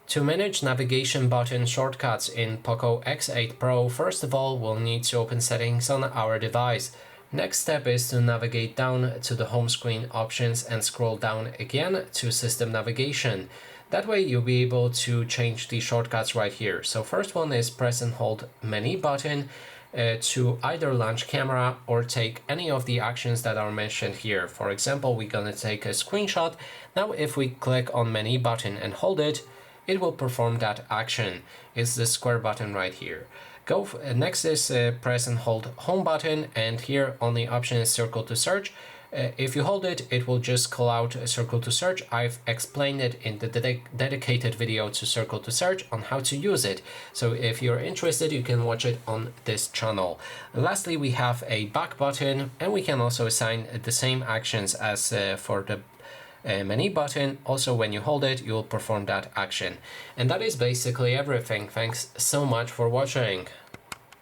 To manage navigation button shortcuts in POCO X8 Pro, first of all, we'll need to open settings on our device. Next step is to navigate down to the home screen options and scroll down again to system navigation. That way you'll be able to change the shortcuts right here. So first one is press and hold menu button to either launch camera or take any of the actions that are mentioned here. For example, we're gonna take a screenshot. Now if we click on menu button and hold it, it will perform that action. It's the square button right here. Next is press and hold home button, and here on the option is circle to search. If you hold it, it will just call out a circle to search. I've explained it in the dedicated video to circle to search on how to use it. So if you're interested, you can watch it on this channel. Lastly, we have a back button, and we can also assign the same actions as for the menu button. Also, when you hold it, you'll perform that action. And that is basically everything. Thanks so much for watching.